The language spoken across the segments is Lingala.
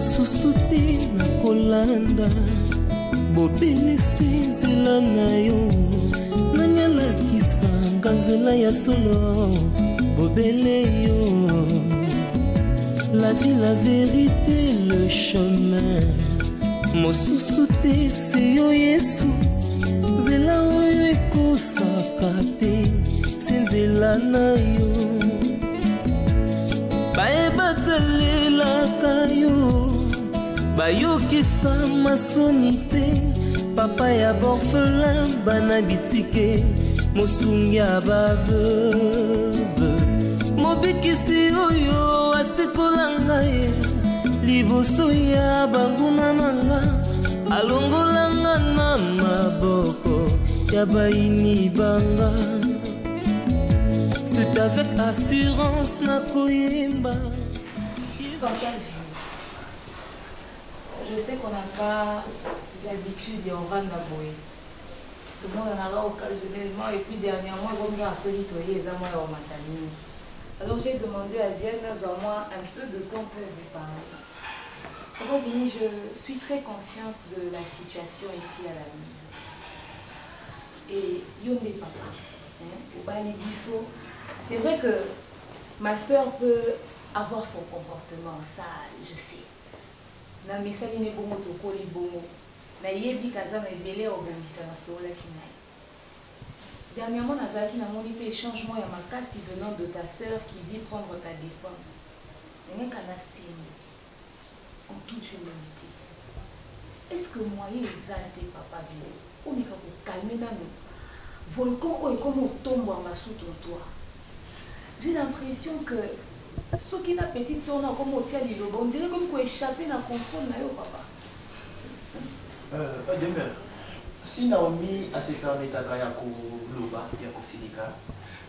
mosusu te na kolanda bobele nzela na yo nanyalakisanga nzela ya solo bobele yo la vie la vérité le chemin mosusu te se yo Yesu nzela oyo ekosaka te se nzela na yo bayebatalelaka yo bayokisa masoni te papa ya borfelin bana bitike mosungi ya baveuve mobikisi oyo asekolanga ye liboso ya banguna nanga alongolanga na maboko ya baini banga. C'est avec assurance na koyemba. Dans quelle vie? Je sais qu'on n'a pas l'habitude et on va nabouer. Tout le monde en a là occasionnellement et puis dernièrement, comme j'ai solitoyé les amours en maternité. Alors j'ai demandé à Diane, moi un peu de temps pour lui parler. Robin, je suis très consciente de la situation ici à la ville. Et Yombe Papa, au Bali Gusso, c'est vrai que ma soeur peut avoir son comportement, ça je sais. Na mesali ne bongo tokoli bongo. Na yebi kaza na ebele obongisa na sola kinai. Dernièrement, Nazaki n'a mon épée changement et ma casse venant de ta soeur qui dit prendre ta défense. N'est qu'à la signe. En toute humilité. Est-ce que moi, il exalte papa bien? Ou mais quand vous calmez dans nous, volcan est comme au tombe à ma sous ton toit. J'ai l'impression que ce qui n'a petite son comme au tient l'île, on dirait comme qu'on échappé dans le contrôle là, papa. Demeure. Si Naomi a se permis à Kayako Loba, Yako Silika,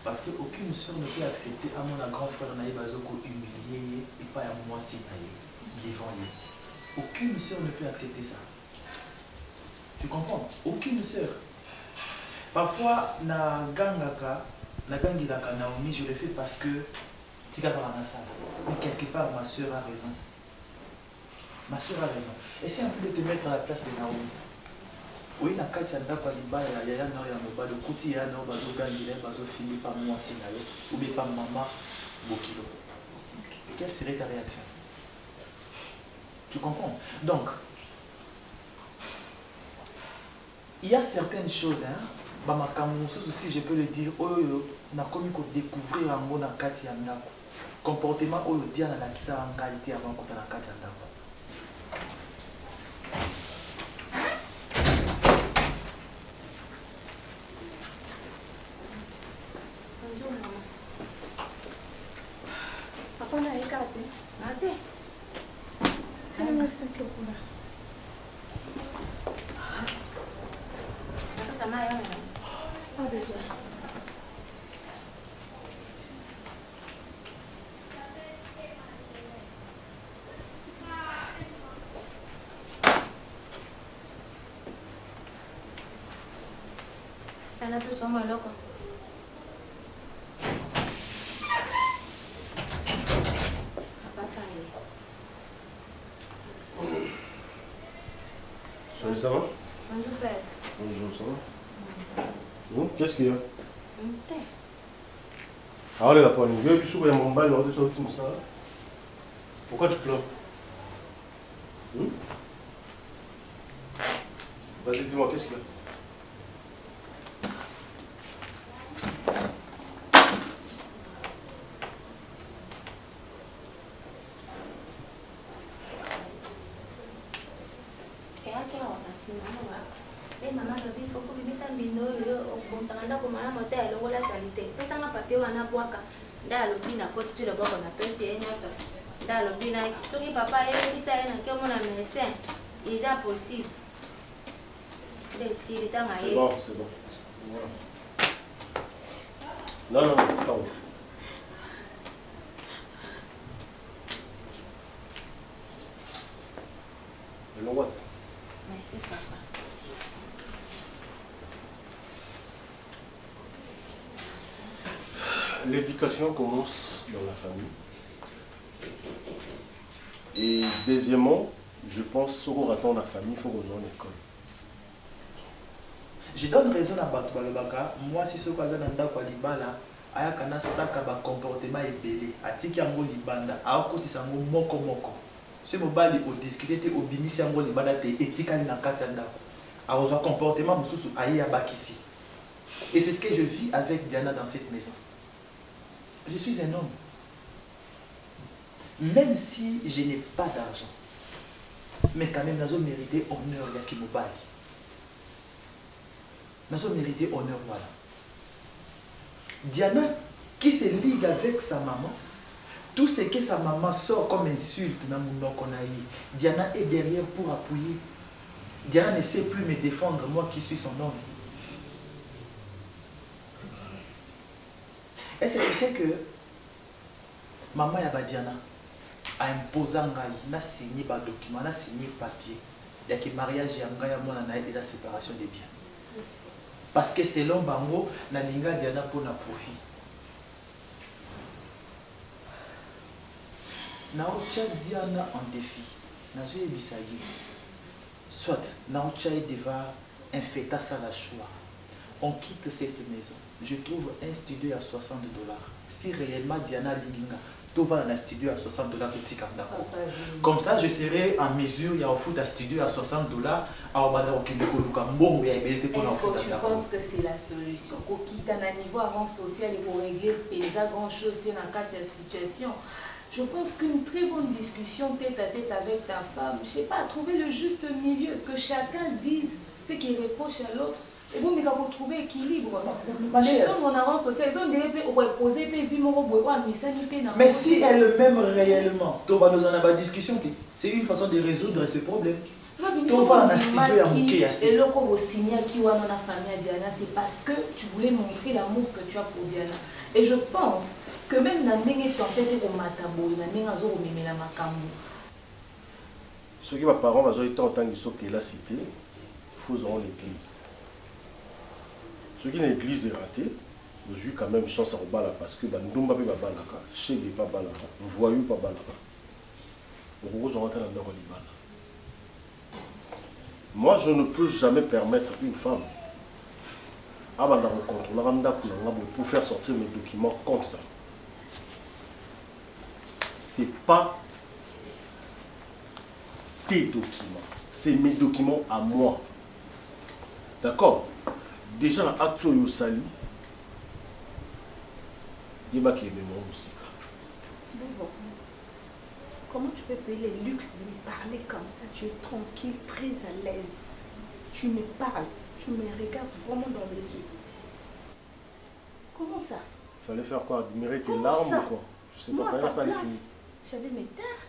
parce qu'aucune soeur ne peut accepter à mon grand frère Naïbazoko humilié et pas à moi c'est devant lui. Aucune soeur ne peut accepter ça. Tu comprends? Aucune soeur. Parfois, na gangaka Naomi, je le fais parce que mais quelque part, ma soeur a raison. Ma soeur a raison. Essaye un peu de te mettre à la place de Naomi. Oui, na kati anda kwa libaya ya ya na ya moba de kuti ya na bazo gangile bazo fini par moi sinayo ou bien par maman Bokilo. Quelle serait ta réaction? Tu comprends? Donc, il y a certaines choses, hein, si je peux le dire, on a commis qu'on découvrir un mot dans le kati ya ndako. Comportement au dia na kisa en qualité avant qu'on na kati ya ndako. Pas besoin. Elle a plus sur moi, là, quoi. Salut, ça va? Bonjour, père. Bonjour, ça va? Bon, qu'est-ce qu'il y a? Thé. Ah, allez, la poigne. Viens, puis souvent, il y a mon bail, on sortir comme ça. Pourquoi tu pleures? Vas-y, dis-moi, qu'est-ce qu'il y a? Possible. C'est bon, c'est bon. Voilà. Non, non, c'est pas bon. You know what? Merci, papa. L'éducation commence dans la famille. Et Deuxièmement, je pense que pour attendre la famille, il faut qu'on ait une école. Je donne raison à Batou Balobaka. Moi, si ce que je n'ai pas libala, ayakana saka ba comportement ebelé. Atiki yango libanda, akoti sango moko moko. Ce mobali au discuter te obimisi yango libanda te etika na kati ndako. Aozwa comportement mususu aye ya bakisi. Et c'est ce que je vis avec Diana dans cette maison. Je suis un homme. Même si je n'ai pas d'argent, mais quand même, nous avons mérité honneur, Yaki Mobali. Nous avons mérité honneur, voilà. Diana, qui se ligue avec sa maman, tout ce que sa maman sort comme insulte dans mon nom qu'on a eu, Diana est derrière pour appuyer. Diana ne sait plus me défendre, moi qui suis son homme. Et c'est pour ça que maman Yaba Diana a imposé na signé un document, na signé papier. Il y a que mariage yanga moi na déjà séparation des biens. Parce que selon bango na linga Diana pour na profit. Na ocha Diana en défi. Na je bisayi. Soit na ocha deva infecta ça la choix. On quitte cette maison. Je trouve un studio à $60. Si réellement Diana Linga, tout va dans un studio à $60 petit d'accord. Comme ça, je serai en mesure, il y a un foot à studio à $60. Est-ce que tu penses que c'est la solution? Pour quitter un niveau avant social et pour régler grand chose dans la situation. Je pense qu'une très bonne discussion tête à tête avec ta femme, je ne sais pas, trouver le juste milieu, que chacun dise ce qu'il reproche à l'autre. Et vous, mais vous trouvez équilibre. Descendre en avance social, ils ont poser mais si elle m'aime réellement, nous en avons discussion. C'est une façon de résoudre ce problème. C'est parce que tu voulais montrer l'amour que tu as pour Diana. Et je pense que même dans les tempêtes au Matabo, il y a des ceux qui, mes parents, ont été en tant que la cité, il faut l'église. Ceux qui l'église est ratée, ils ont eu quand même chance à Obala parce que Ndumba peut pas balaka, chez les pas balaka, voyou pas balaka. Pourquoi ils ont rentré dans le Liban? Moi, je ne peux jamais permettre une femme à la rencontre pour faire sortir mes documents comme ça. C'est pas tes documents, c'est mes documents à moi. D'accord? Déjà, l'acte au sali, il y a qui est même aussi. Comment tu peux payer le luxe de me parler comme ça? Tu es tranquille, très à l'aise. Tu me parles, tu me regardes vraiment dans les yeux. Comment ça? Il fallait faire quoi? Admirer tes larmes ou quoi? Je sais moi, pas, à ta place, j'allais me taire.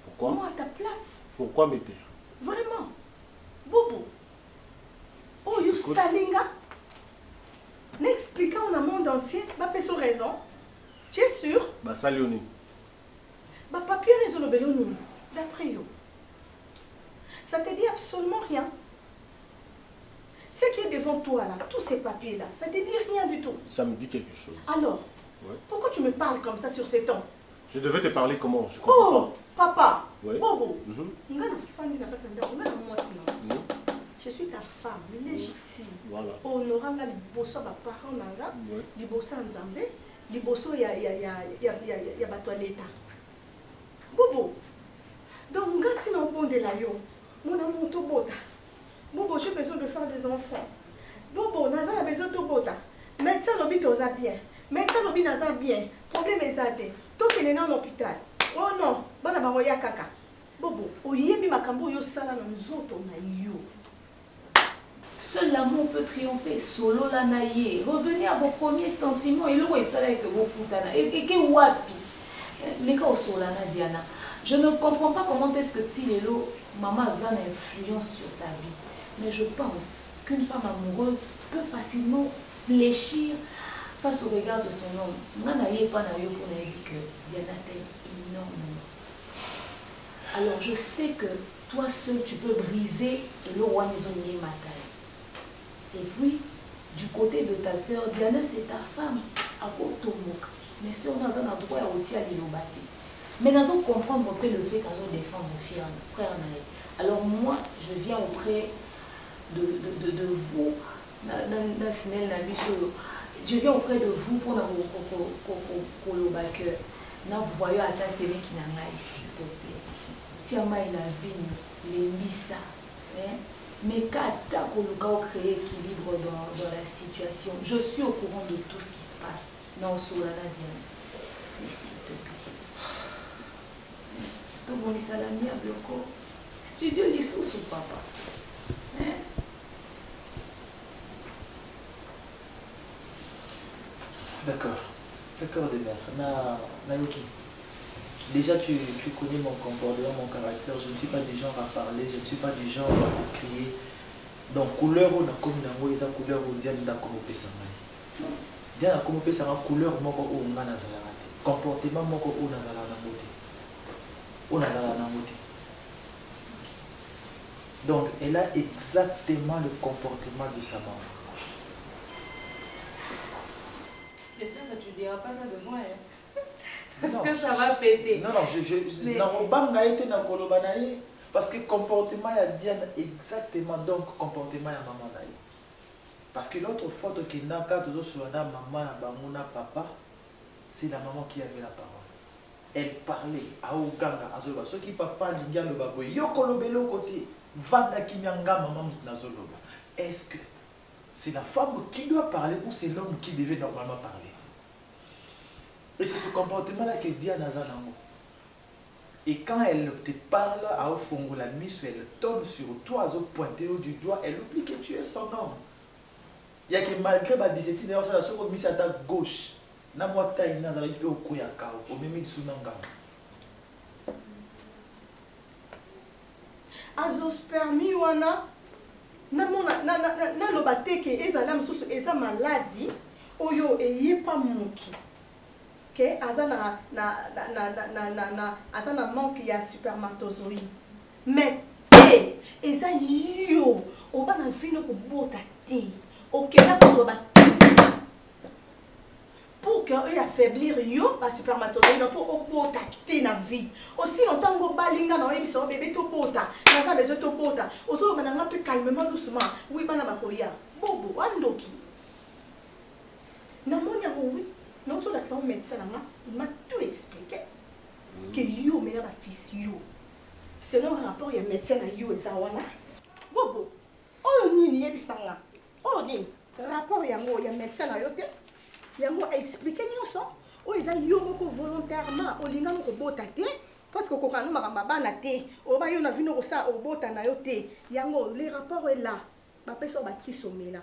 Pourquoi? Moi, à ta place. Pourquoi me taire? Vraiment. Bobo. Oh, you salinga. N'expliquant au monde entier, bah, pas sur raison. Tu es sûr? Bah, salut. Bah, papier raison le belon. D'après yo. Ça te dit absolument rien. Ce qui est devant toi là, tous ces papiers là, ça te dit rien du tout. Ça me dit quelque chose. Alors, ouais. Pourquoi tu me parles comme ça sur ces tons? Je devais te parler comment? Je comprends pas. Papa, ouais. Bobo, je suis ta femme légitime. Voilà. Honorant les bosso ba parents nanga, les bosso nzambe, les bosso ya bato l'état. Bobo. Donc ngati na bonde la yo. Mon amour to bota. Bobo, j'ai besoin de faire des enfants. Bobo, naza a besoin de bota. Médecin lobi toza bien. Médecin lobi naza bien. Problème ezate. To kene na hôpital. Oh non, bana bango ya kaka. Bobo, oyebi makambo yo sala na nzoto na yo. Seul l'amour peut triompher. Solo la naïe. Revenez à vos premiers sentiments. Et l'eau est salé que vous putana. Et que wapi. Mais quand Solana Diana, je ne comprends pas comment est-ce que Tilelo, maman a une influence sur sa vie. Mais je pense qu'une femme amoureuse peut facilement fléchir face au regard de son homme. Moi, je n'ai pas dit que Diana t'aime énormément. Alors je sais que toi seul tu peux briser le roi Nizonier Matai. Et puis, du côté de ta soeur, Diana c'est ta femme, à Otomok. Mais si on a un endroit où tu as l'ilobati. Mais nous allons comprendre un peu le fait qu'on défend mon frère Naï. Alors moi, je viens auprès de vous, je viens auprès de vous pour le cœur. Là, vous voyez à ta série qui n'a pas ici, s'il te plaît. Tiens-moi, il a vu les missa. Mais quand tu as créé équilibre dans la situation, je suis au courant de tout ce qui se passe. Non, sur la Diane. Mais s'il te plaît. Tout le monde est salami à bloco. Studio Lissou sur papa. D'accord. D'accord, Demer. Naoki. Déjà, tu connais mon comportement, mon caractère. Je ne suis pas du genre à parler, je ne suis pas du genre à crier. Donc, couleur ou na comme nango, eza couleur ou diane da comme pesamai. Diane comme pesamai couleur moko ou ngana zala te. Comportement moko ou nazala na moté. Ou nazala na moté. Donc, elle a exactement le comportement de sa maman. J'espère que tu ne diras pas ça de moi. Hein? Parce que ça va péter. Non, non, parce que comportement il y a Diane exactement donc comportement il y a maman naïe. Parce que l'autre fois que naka toujours sur la maman bamuna papa, c'est la maman qui avait la parole. Elle parlait à Uganga azoba ce qui papa linga le baboy yoko lobelo côté vanda kinyanga maman nazoloba. Est-ce que c'est la femme qui doit parler ou c'est l'homme qui devait normalement parler? Et c'est ce comportement-là que Diane a zanango. Et quand elle te parle à Ofongo la nuit, elle tombe sur toi, elle pointe du doigt, elle oublie que tu es son homme. Il y a que malgré ma bisettine, elle a mis à ta gauche. Na moi taille na zala ipe okoya kao, o memi sunanga. Azos permis wana na lobate ke ezala msusu eza maladi oyo eye pa mutu. Que azana na manque ya spermatozoïde mais eza yo oba na fino ko bota te okela ko ba pour que eux affaiblir yo ba spermatozoïde pour obota te na vie aussi longtemps go balinga na yebi so bébé to bota na ça besoin to bota ozo ba na peu calmement doucement oui bana ba koya bobo andoki na monia oui. Non, tu as un médecin, il m'a tout expliqué. Que yo, mais là, selon le rapport, il y a un médecin à yo et ça, voilà. Bobo, oh, ni y a bisanga. Oh, ni rapport, il y a un médecin à yo, il y a un expliqué, nous ça. Oh, ils ont yo volontairement, au lina ko bota te, parce que quand on a bana te, oh, bah, on a vu nous ça, au bota na yo te. Yango, les rapports est là. Ma personne va qui sommet là.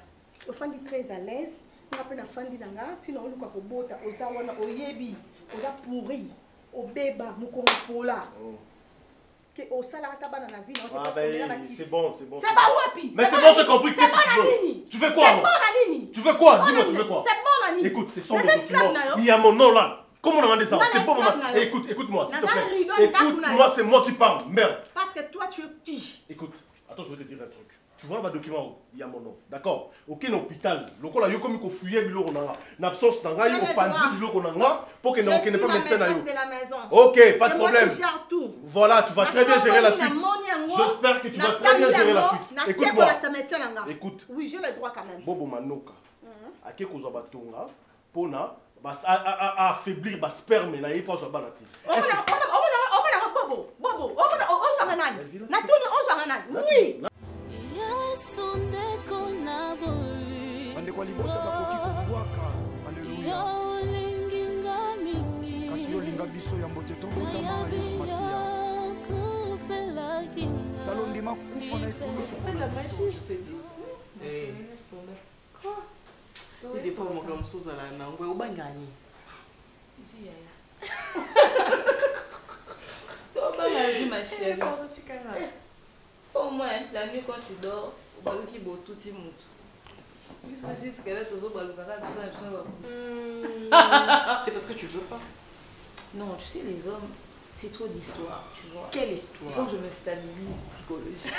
Au fond, il est très à l'aise. Après fandi nanga tina oluka ko bota oza wana oyebi oza pourri obeba mukongo pola que osala ata bana na vie c'est bon c'est bon c'est pas wapi mais c'est bon j'ai compris qu'est-ce que tu veux quoi tu veux quoi dis-moi tu veux quoi c'est bon Nani écoute c'est son document il y a mon nom là comment on a demandé ça c'est pas maman écoute-moi s'il te plaît écoute-moi c'est moi qui parle merde parce que toi tu es qui écoute attends je vais te dire un truc. Tu vois le document, il y a mon nom. D'accord? Aucun hôpital. Le cas là, il y a comme qu'on fouille le on a. N'absence n'a pas, il y a pas le on a pour que n'ait pas médecin là. Ok, pas de problème. Voilà, tu vas très bien gérer la suite. J'espère que tu vas très bien gérer la suite. Écoute-moi. Écoute. Oui, j'ai le droit quand même. Bobo Manoka. À qui qu'on va batonga pour na à affaiblir ma sperme na y pas ça banati. Bobo, oui. Bandeko libota bakoki kobwaka alleluya kasi yo linga biso ya mbote tobotama Yesu Masiya talo ndima kufa na ekulusu kuna biso il est pas mon comme ça là non ouais ou ba ngani toi pas la vie ma chérie au moins la nuit quand tu dors au balu qui boit tout petit monde. C'est parce que tu veux pas. Non, tu sais, les hommes, c'est trop d'histoire, tu vois. Quelle histoire? Il faut que je me stabilise psychologiquement.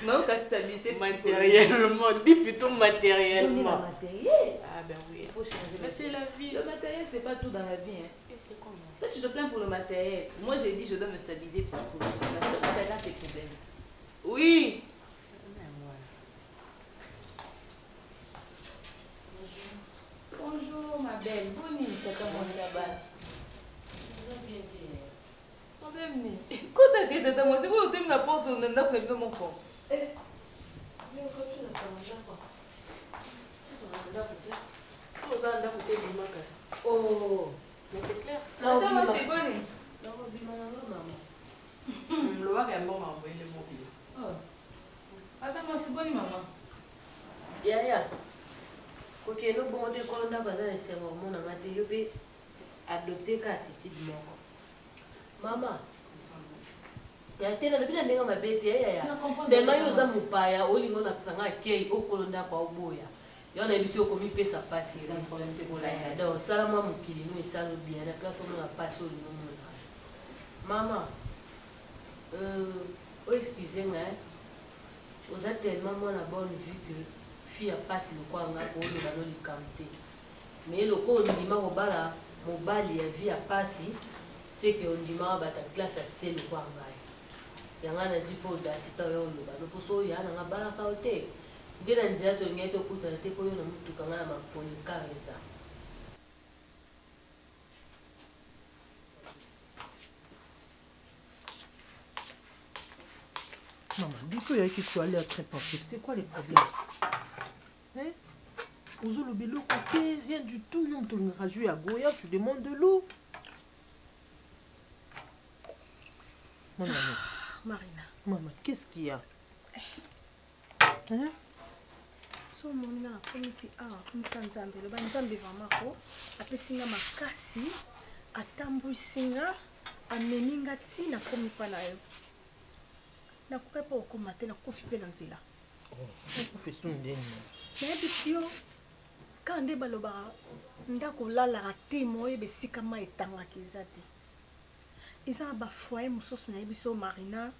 Non, qu'à stabilité matériellement, dis plutôt matériellement. Matériel. Ah ben oui. Il faut changer. Mais c'est la vie. Le matériel, c'est pas tout dans la vie. Hein. Et c'est comment? Toi, tu te plains pour le matériel. Moi, j'ai dit je dois me stabiliser psychologiquement. Chacun ses problèmes. Oui. Bonjour, ma belle. Bonne nuit, tata moi là-bas. Problème ni. Quand t'as dit tata moi, c'est quoi tu me porte on n'a pas fait mon corps. Oh, mais c'est clair. Tata moi c'est bon. Le voir est bon, m'a envoyé le mobile. Oh. Tata moi c'est bon maman. Yaya. Ok, nous bon de quand on a besoin de se voir mon amate, je peux adopter attitude moko. Maman. Ya tena bina ndenga mabete yaya. Sema yoza mupaya olingo na tsanga kei okolonda kwa oboya. Yona ebisi okomi pesa pasi ira problème te kolaya. Donc salama mukili nous esalo bien na place on a passé olingo mona. Maman. Excusez-moi. Vous êtes tellement moi la bonne vue que fille a passé le quoi nga ko le balo li kamte mais le ko ndima obala mobali ya vie a passé c'est que ndima ba ta classe a c'est le quoi nga yanga na zipo da sita yo lo balo poso ya na nga bala ka ote ndela nzela to ngeto kuta te ko yo na mutu kanga na maponi kareza. Maman, dis que tu dois aller très pensif. C'est quoi les problèmes? Hein? Ozo le bélo côté, rien du tout. On te rajoute à Goya, tu demandes de l'eau. Maman, Marina. Maman, qu'est-ce qu'il y a? Hein? So monina komiti komisa nzambe loba nzambe vraiment ko apesinga makasi atambusinga ameminga tina komi pa na yo. Nakoka po okoma te nakufi pe na nzela. Okufi ndeni. Nayebisi yo ka nde balobaka ndako olalaka te moyo besika ma etangaka eza te. Eza na bafoye mosusu nayebisi yo Marina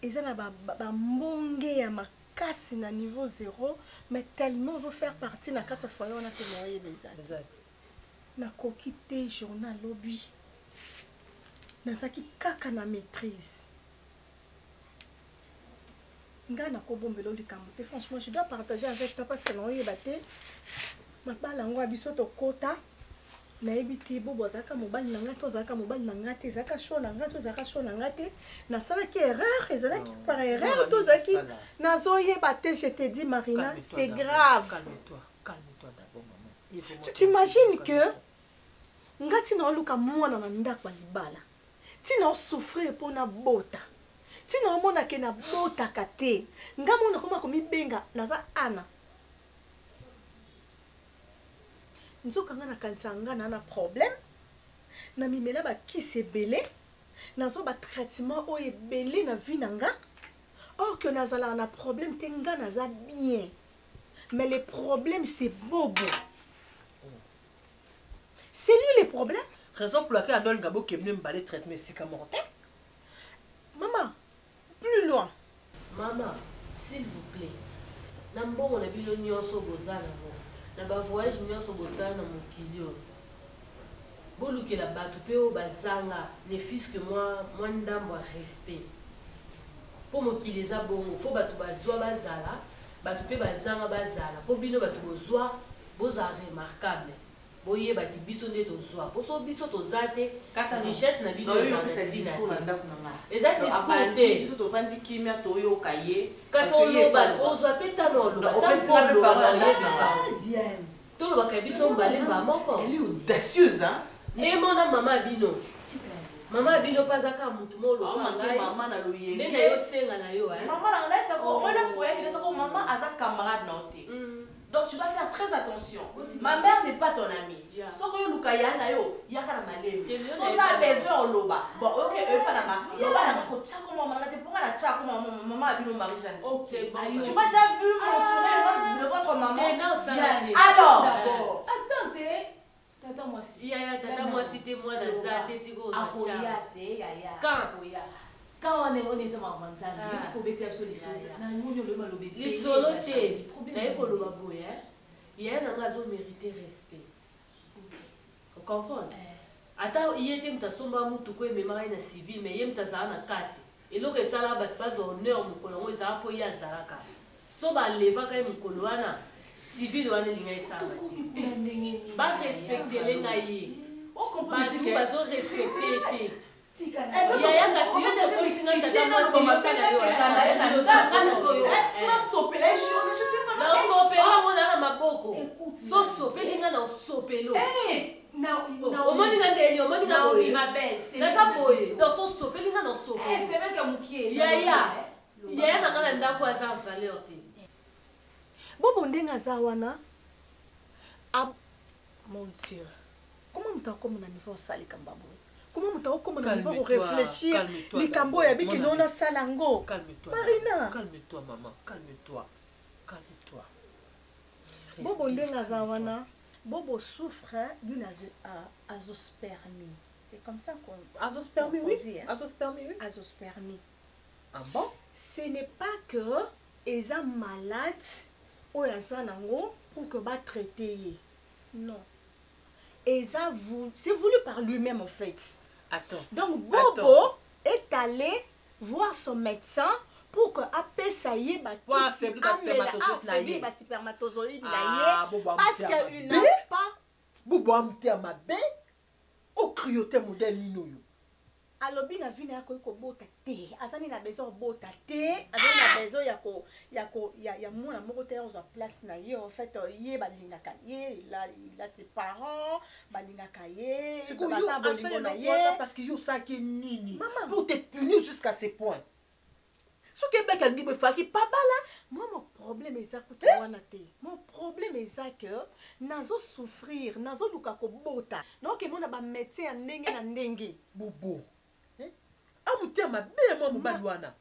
eza na bambonge ya makasi na niveau 0 mais tellement veut faire partie na kati ya foye wana te moyo yebeza te. Nakoki te journal lobi nazaki kaka na maîtrise. Franchement, je dois partager avec toi parce que non, il batté. Ma parle en biso to kota. Na ebiti bobo zaka mobali nanga to zaka mobali nanga te zaka show nanga to zaka show nanga te. Na sala ki erreur, ezalaki par erreur to zaki. Na zoye batté, je te dis Marina, c'est grave. Calme-toi d'abord maman. Tu t'imagines que ngati na luka mwana na ndako libala. Ti na souffrir pour na bota. Si nous avons un beau takate, nous avons un benga naza ana. Nous avons un problème. Nous avons un qui s'est belé. Nous avons un traitement qui est belé dans la vie. Or que nous avons un problème, nous avons bien. Mais le problème, c'est bobo. C'est lui le problème. Raison pour laquelle Adol Gabo qui est venu me balayer traitement mortel. Maman. Plus loin. Maman, s'il vous plaît. Nambo on a bilo nyonso bozana mo. Na ba voyage nyonso bozana mo kilio. Boluki la batu pe o bazanga, les fils que moi ndambo respect. Pour mo kileza bongo, faut batu bazwa bazala, batu pe bazanga bazala. Po bino batu bozwa, boza remarquable. Boye bati biso nde tozwa. Poso biso tozate, richesse na bino ça discours na ndako nanga. Eza discours te. Biso to pandi kimia to yo kaye. Kasi oloba ozwa pe tano oloba. Opesa pe parole Diane. To loba ka biso mbale ba moko. Elle est audacieuse hein. Ne mona mama bino. Mama bino pazaka mutu mo loba ngai. Maman na loyenge. Nde na yo senga na yo hein. Maman na laisse ko moi notre foyer qui sako maman aza camarade na oté. Donc tu dois faire très attention. Ma mère n'est pas ton amie. Soko yo lukaya na yo, yaka na malemi. So ça besoin on loba. Bon OK, pas na ma. Loba na ko tchako maman na te pour la tchako maman abino Marie-Jeanne. OK, tu m'as déjà vu mentionner le nom de votre maman? Non, ça. Alors d'abord. Attendez. Tata moi si. Yaya tata moi si te moi na za te tiko na cha. Akoya te yaya. Quand akoya. quand on est en manzana jusqu'au BTF sur les sols na ngoni le malo bébé les solo té d'ailleurs pour le baboy il y a un gazo mérité respect vous comprenez ata yete mtasomba mutu ko ememaka na civil mais ye mtazala na kati eloko esala bato baza honneur mokolo yango ezala mpo ye azalaka so balevaka ye mokolo wana civil wana elinga esala barespectele ngai ye bato bazorespecte te yayaka nasopela ngo na maboko sosopeli nga na osopelo omoni nga ndeni omoni nga boye naza boye donc sosopeli nga na osopelo yaya na nga na ndako aza valeur te bobo ndenge aza wana mon dieu comment mutakoma na niveau osalika mbaboye comment mutakoma na niveau réfléchir likambo ya biki nona salango Marina calme-toi maman calme-toi bobo ndenge aza wana bobo souffre d'une azospermie. C'est comme ça qu'on azospermie, oui. Dit, hein? Azospermie, oui. Azospermie. Ah bon? Ce n'est pas que ils sont malades ou ils sont pour que va traiter. Non. C'est voulu par lui-même en fait. Attends. Donc Bobo est allé voir son médecin pour que après ça y est spermatozoïde parce qu'il n'a pas Bobo amte amabe au crioté modèle ninoyo. Alobi na vina yako iko bota te azani na besoin bota te azani na besoin ya mwana moko te on place na ye en fait ye balingaka ye il a ses parents balingaka ye basa bolingo na ye parce que yo saki nini pour te punir jusqu'à ce point. Ce que beka ngibe faki papa là moi mon problème est ça que mon problème est ça que nazo souffrir nazo luka ko bota donc mon ba médecin ndenge na ndenge bobo amuti amabe moi mobali wana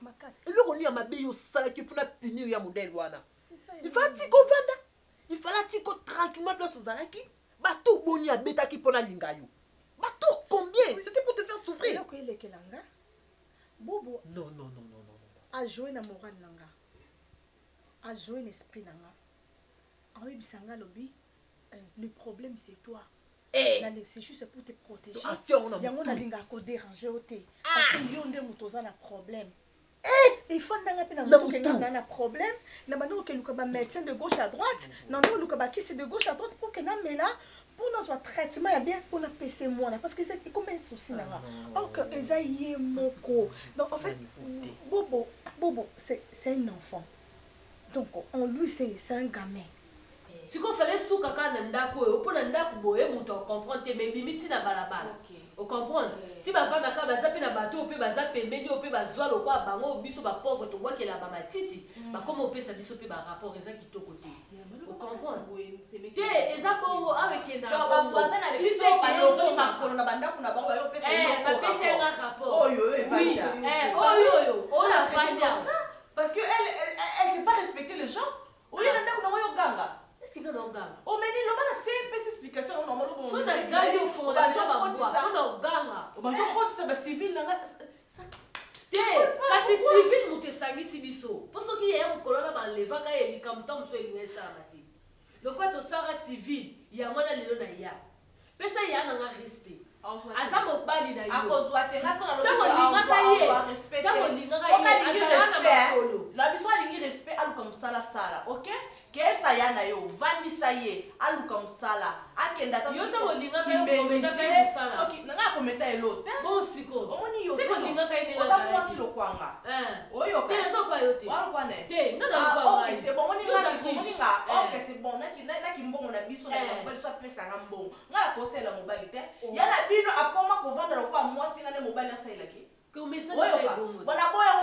eloko ni amabe yo sala ki puna punir ya modèle wana il faut tiko vanda il fallait tiko tranquillement place aux alaki bato boni abeta ki pona linga yo bato combien c'était pour te faire souffrir eloko elekelanga bobo non a joué na moral nanga a joué l'esprit nanga a oui bisanga lobi le problème c'est toi c'est juste pour te protéger yango na linga ko déranger oté parce que yo nde mutoza na problème il faut ndanga pe na mutoza na problème na bano ke luka ba médecin de gauche à droite non luka ba kisi de gauche à droite pour que na mela pour nos traitement ya bien pour na PC moi parce que c'est comme un souci nanga or que ezaïe moko donc en fait Bobo c'est un enfant donc en lui c'est un gamin. Si qu'on fallait sous kaka ndako yo pour ndako boye muto comprendre te mais bimiti na balabala o comprendre ti ba vanda ka baza pe na bateau pe baza pembeni pe bazwa lokwa bango biso ba pauvre to boke la mama titi ba comme on peut ça biso pe ba rapport eza kitoko te o comprendre te eza bongo avec na ba voisin na biso ba lozo makolo na bandako na bango yo pe c'est ba pese un rapport oyo oyo la traiter comme ça parce que elle sait pas respecter les gens oyo na ndako na yo ganga. Oh mais ni lobana c'est explication normal bon. So na ganga au fond la ba bois. So na ganga. O ba joko ça ba civil na ça. Kasi civil mutesangi sibiso. Poso ki ye mukolo na ba levaka ye likamta mso elingesa mati. Lokwa to sara civil ya mwana lelo na ya. Pesa ya na respect. Asa mobali na yo. Akozwa te ngasa na lobo respect. Tamo linga ka ye. Asa na makolo. La biso alingi respect alu comme ça la sala, OK? Kesa yana yo vandi saye aluka musala akenda ta yo tamo linga ka yo kometa ka musala soki nanga kometa elote bon siko omoni yo siko linga ka ine oza kwa silo kwanga oyo ka te so kwa yo te walo kwa ne te ngana kwa OK c'est bon moni ngasi komoni nga OK c'est bon na kimbongo na biso na mobali so pesa nga mbongo ngala kosela mobali te yana bino akoma kovanda lokwa mwasi ngane mobali asaila ki bona boya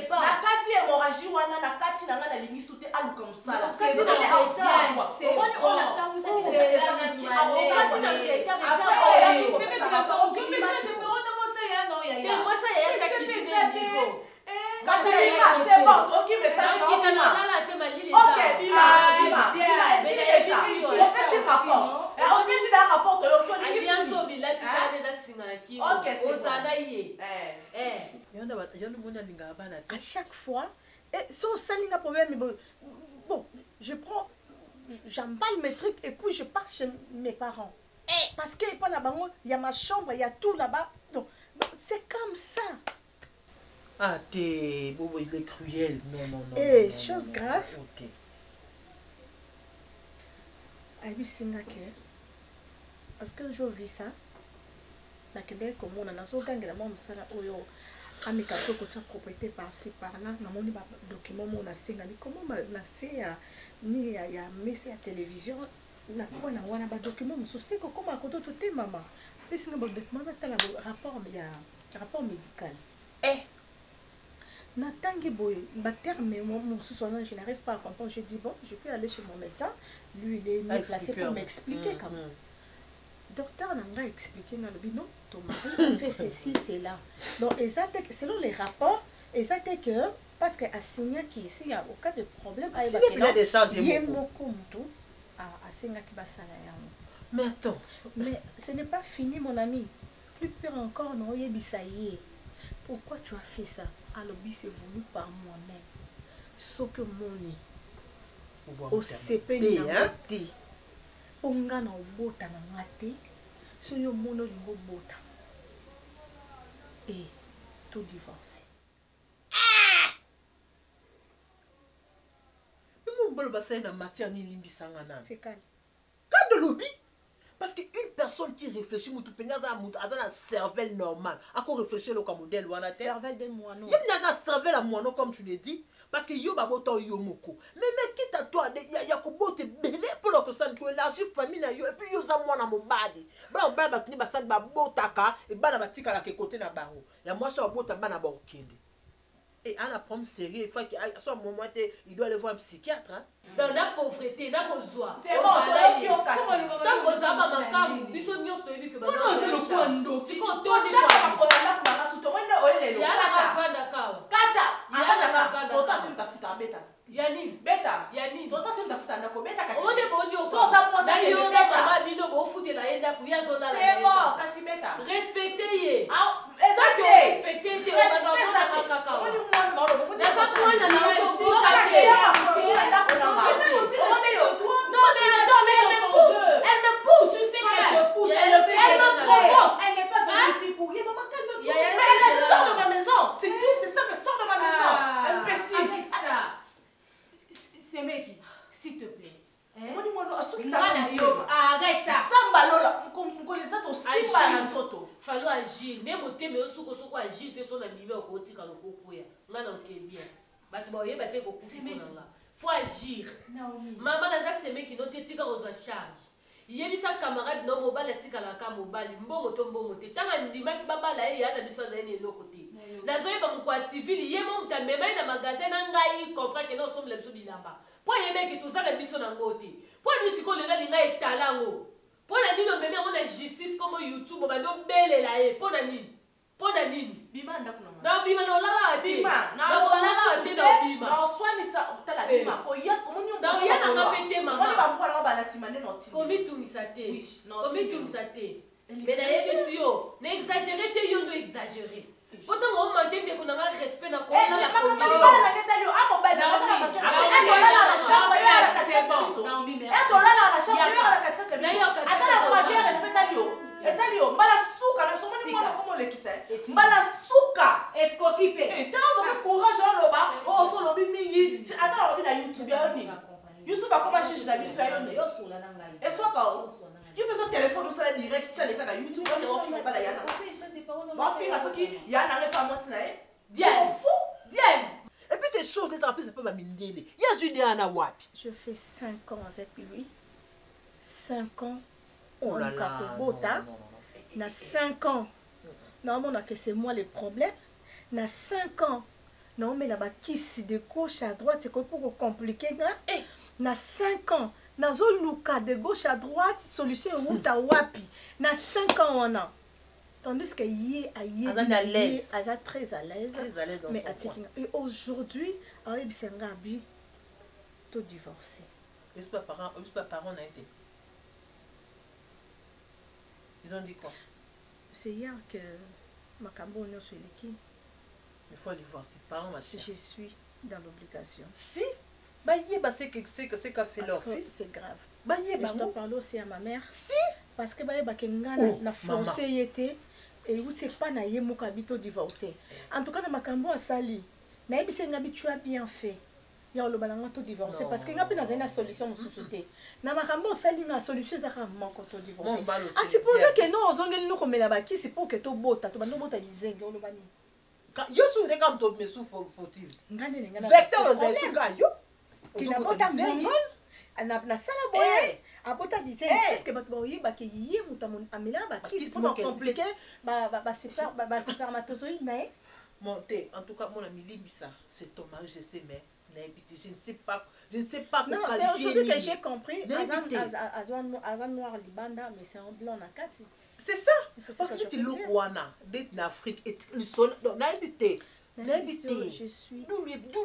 na kati hémorragie wana na kati na nga na lingi sute aluka musala omoni ona sangu c'est On dit dans rapport de l'autre. Alliance au village, tu sais, déjà singaki. Ok, c'est bon. À chaque fois, et so ça n'a problème. Bon, j'emballe mes trucs et puis je pars chez mes parents. Parce que pas là-bas, il y a ma chambre, il y a tout là-bas. Donc c'est comme ça. Ah, t'es... Bobo, il est cruel. Non. Et chose grave. Ok. Aïe, parce que je vis ça. La kende comme on a so gangue la maman ça là oyo. Amika to côté propriété par-ci par-là. Na moni ba document mon asenga ni comment na c'est ni ya message à télévision na quoi na wana ba document mususi ko comment akoto to te mama. Puis na ba document na tala rapport médical. Natangi boy, ma terme, mon sous-soignant, je n'arrive pas à comprendre. Je dis bon, je peux aller chez mon médecin. Lui, il est mieux placé pour m'expliquer quand même. Docteur n'a pas expliqué, non, ton mari a fait ceci, cela. Donc, selon les rapports, exact que, parce qu'à signer qui ici, il y a aucun de problème. Il a des charges. Il y a mon compte à signer qui va s'aller. Mais attends. Mais ce n'est pas fini, mon ami. Plus pire encore, non, il y a pourquoi tu as fait ça? Alors, c'est voulu par moi-même. Ce que mon nid. Au CP, il y a un thé. On a un bota na ngate. So yo mono lingo bota. Et tout divorcé. Mais mon bol bassin na matière ni limbi sangana. Fécal. Quand de lobby. Parce qu'une personne qui réfléchit, elle a un cervelle normal. À quoi réfléchir le modèle? Cervelle de moineau. Il y a un cervelle à moineau, comme tu l'as dit. Parce que yo baboto yo moko. Mais quitte à toi, il y a te belé pour que ça tu élargis famille et puis yo za moi na mobadi. Ba on ba batini ba sande ba botaka et ba na batika la côté na bango. Ya moi ça bota ba na ba okende. Et à la problème sérieux, il faut qu'il soit un moment il doit aller voir un psychiatre. Dans la pauvreté, dans vos joies. C'est bon, tu as cassé. Tant que ça va manquer, il faut mieux se dire que c'est le condo. Si on tourne pas. Yani beta yani tota se mtafuta ndako beta kasi on est bon yo so za moi ça yo beta mama bino bo futé la yenda ku ya zona la c'est bon kasi beta respectez ye ah exactement respectez te on va pas kaka on dit moi non on na pas moi na na ko so ka non mais attends mais elle me pousse je sais elle me provoque elle n'est pas venue ici pour rien maman calme-toi mais elle sort de ma maison c'est tout c'est ça mais sort de ma maison imbécile Semeki, s'il te plaît. Arrête ça. Fallo agir. Même au thème, on sous agir, tu es sur la niveau au côté quand on coupe. Là, on est bien. Faut agir. Maman n'a pas semé qui note tika aux charge. Yebisa camarade no mobile tika la ka mobile mbongo to mbongo te tanga ndima ki baba la ye ya biso za ene lokote nazoye ba mukwa civil ye mo mtamema na magasin na ngai comprend que non sommes les biso bilamba po yebe ki tout ça le biso na ngote po ni siko le na linga etalango po na nino meme on a justice comme YouTube ba do bele la ye po na nini bima ndakuna na bima no lala ati bima na lala ati na bima na swani sa tala bima ko ya ko munyo na ya na ngapete mama on ba mukwa na ba la simane no ti komi tungisa te komi tungisa te mais na yebisi yo na exagérer te yo no exagérer pourtant on m'a dit que na respect na ko na ba na keta yo amo ba na keta na la chambre ya la kata na mbi me la chambre ya la kata na yo atala ma ke respect yo etalio mbala suka na somo ni mwana komo lekisa mbala suka et kokipe et tazo be courage loba o so lobi mingi atala lobi na YouTube ya ni YouTube akoma shishi na biso ya ni et soka o yo beso téléphone so la direct tchale kana YouTube on filme bala yana on filme ça qui yana ne pas moi sina bien fou bien et puis ces choses les rappeler c'est pas ma mindele ya Juliana wapi je fais 5 ans avec lui 5 ans. Oh là là, na 5 ans, normalement que c'est moi le problème. Na 5 ans, non mais là-bas qui si de gauche à droite c'est pour compliquer. Na 5 ans, na zoluka de gauche à droite solution ou à wapi. Na 5 ans on a. Tandis que hier à très à l'aise. Mais et aujourd'hui, il s'est rabi tout divorcé. Est-ce pas parent a été Ils ont dit quoi? C'est hier que Makambo Onyo Sweleki. Il faut aller voir ses parents, ma chère. Je suis dans l'obligation. Si, bah c'est qu'a fait leur fils. C'est grave. Bah je dois parler aussi à ma mère. Si. Parce que bah kenga na forcé yete et où c'est pas na ye mokabito divorcé. En tout cas na Makambo asali. Na yebise ngabi tu as bien fait. Ya lo balanga to divorcer parce que ngapi na zena solution musuté. Na Makambo asali na solution za kama ko to divorcer. Ah c'est pour ça que non ozongeli no komela baki c'est pour que to bota to bando bota bizenge lo bani. Yo sou de comme to mesu faut-il. Ngane ngana. Vexer aux suga yo. Qui na bota mbongo na sala boye. Abota bizenge est-ce que bato boyeba ke yé mutamon amela baki c'est pour compliquer ba spermatozoïde nae. Monter en tout cas mon ami Libisa c'est ton mari je sais mais je ne sais pas non c'est aujourd'hui que j'ai compris Azan noir libanda mais c'est en blanc na kati c'est ça parce que tu l'okwana d'être en Afrique et le son na habité je suis d'où est venu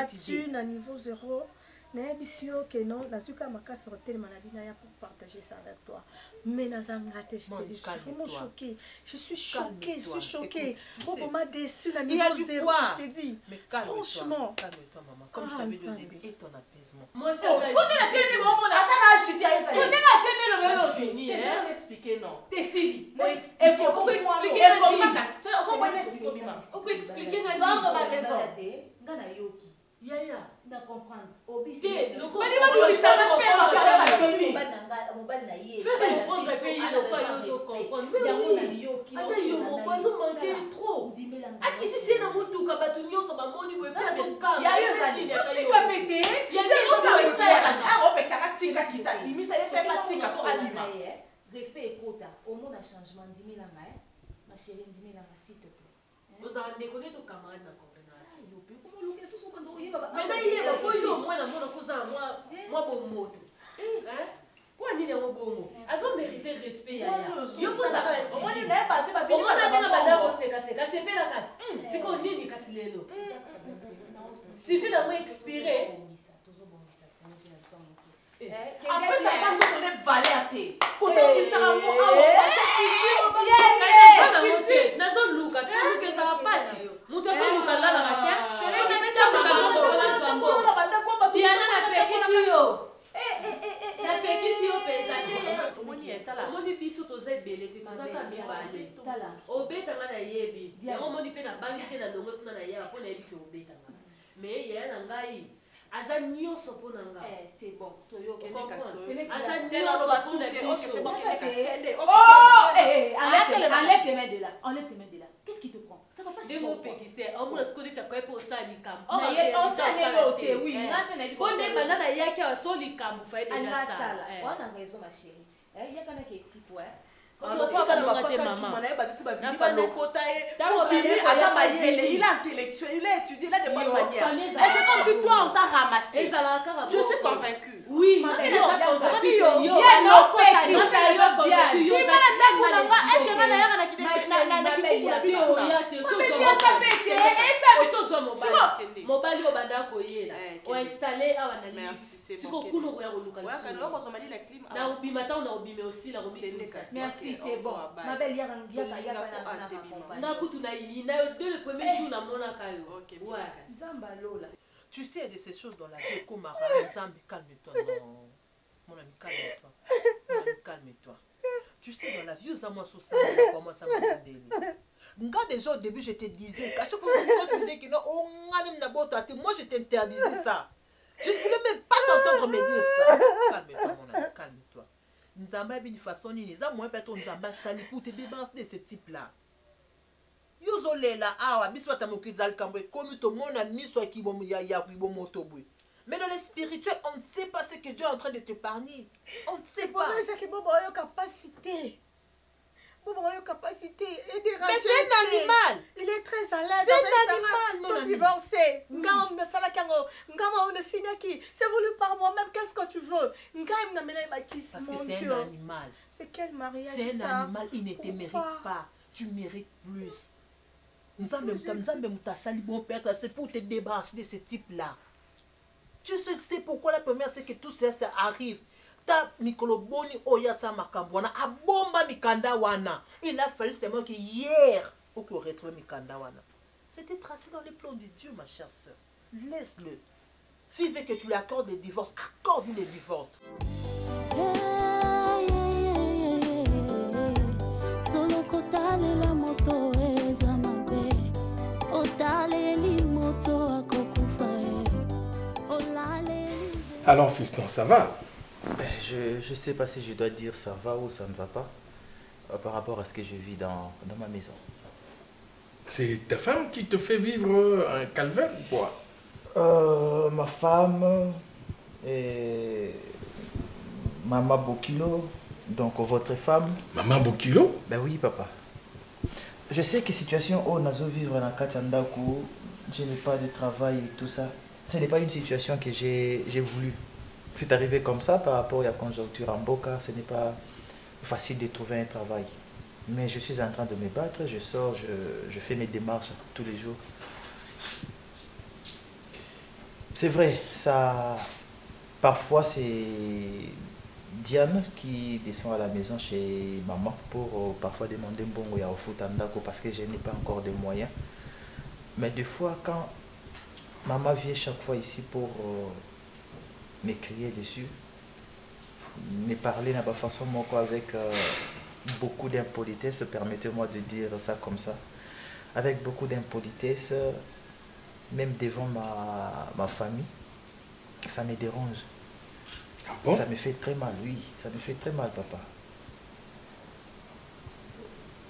cette idée na niveau 0 Nébisio que non, la suka makasa hotel manabina ya pour partager ça avec toi. Mais nazangate, je te dis, je suis vraiment choquée. Je suis choquée. Pour m'a déçu la niveau 0, je te dis. Mais calme-toi. Franchement. Calme-toi, maman. Comme je t'avais dit au début, et ton apaisement. Moi, c'est faut que la télé, maman, attends, là, je t'ai dit. Faut que la télé, le même fini, hein. Expliquer, non. T'es si. Et pour expliquer, on peut expliquer, sors de ma maison. Yaya, na comprendre. Obisi. Mais il va nous dire ça, on va faire la famille. Mobile na yé. Fais comprendre que il ne pas yo comprendre. Mais oui. Attends, yo mon poison manqué trop. Ah, qui dit c'est na mutu ka batu nyoso ba moni bo pe so ka. Ya yo zali. Tu ka pété. Ya yo ça ça. Ah, on peut ça ka tika kita. Limisa yo fait pas tika so alima. Respect et quota. Au monde a changement 10 000 ma ma chérie 10 000 s'il te plaît. Vous en déconner ton camarade na comprendre. Mais là il est pas yo moi na mona koza moi bon moto. Hein? Quoi ni na bon azo mériter respect ya. Yo poza on va dire ba te ba fini ba na banda ko seka c'est pela kat. C'est ko nini kasilelo. Si tu na expiré après ça va nous donner valeur à te. Côté qui sera mo nazo luka tu ça va passer. Muto zo luka la la terre. omoni biso toza ebele te tozaka mibale obetanga na yebi yango omoni mpe na bangi te na longo tuna na yaka mpo nayebi ke obetanga mais yaya na ngai aza nyonso mpo na nga aza nyonso mpo na biso enlève tes mains de là. Enlève tes mains de là. Qu'est-ce qui te prend? Ça va pas chez moi. Ndenge omona sikoli tya kwa po sali kam. Oui, bonne banana yaki so likambu fa déjà ça. On a raison ma chérie. Il y a quand même qui petit point. Il est intellectuel, il a étudié, il a de bonnes manières. C'est comme si toi on t'a ramassé. Je suis convaincue. Oui, mobali obanda koyela oinstalle awa na sikokulu koya koluka na obima ntango na obime aussi na merci c'est bon ma belle ndakutu na yina yo dès le premier jour namonaka yo zamba lola. Tu sais, il y a de ces choses dans la vie comme Zambi, calme-toi, non. Mon ami, calme-toi. Mon ami, calme-toi. Tu sais, dans la vie, moi, sur ça, comment ça m'a donné. Quand déjà au début, je te disais, à chaque fois que tu disais que non, moi, je t'interdisais ça. Je ne voulais même pas t'entendre me dire ça. Calme-toi, mon ami, calme-toi. Nzamba a une façon, Nizam, moi, peut-être Nzamba sali pour te débarrasser de ce type-là. Yozolela awa biso tamokiza likambo ekomi to mona miso akibomo ya kibomo tobwe. Mais dans le spirituel, on ne sait pas ce que Dieu est en train de t'épargner. On ne sait pas. C'est que Bobo a une capacité. Bobo a une capacité. Mais c'est un animal. Il est très à l'aise. C'est un animal, mon ami. Divorcé. C'est voulu par moi-même. Qu'est-ce que tu veux? Parce que c'est un animal. C'est quel mariage? C'est un animal. Il ne te mérite pas. Tu mérites plus. C'est pour te débarrasser de ce type-là. Tu sais pourquoi la première, c'est que tout ça arrive. ata mikolo boni oyo asa makambo wana abomba mikanda wana. Il a fallu seulement que hier pour qu'on retrouve mikanda wana. C'était tracé dans les plans de Dieu, ma chère sœur. Laisse-le. S'il veut que tu lui accordes le divorce, accorde-lui le divorce. Solo kotale la moto ezamabe. Otale li moto akokufa. Alors, fiston, ça va? Je sais pas si je dois dire ça va ou ça ne va pas par rapport à ce que je vis dans ma maison. C'est ta femme qui te fait vivre un calvaire ou quoi? Ma femme et Maman Bokilo, donc votre femme. Maman Bokilo? Ben oui, papa. Je sais que situation où nous vivre dans Katandaku, je n'ai pas de travail et tout ça. Ce n'est pas une situation que j'ai voulu. C'est arrivé comme ça par rapport à la conjoncture en Boka. Ce n'est pas facile de trouver un travail. Mais je suis en train de me battre. Je sors, je fais mes démarches tous les jours. C'est vrai, ça. Parfois, c'est Diane qui descend à la maison chez maman pour parfois demander un bon au foot parce que je n'ai pas encore de moyens. Mais des fois, quand maman vient chaque fois ici pour me crier dessus, me parler de ma façon avec beaucoup d'impolitesse, permettez-moi de dire ça comme ça, avec beaucoup d'impolitesse, même devant ma famille, ça me dérange. Ah bon? Ça me fait très mal, oui, ça me fait très mal, papa.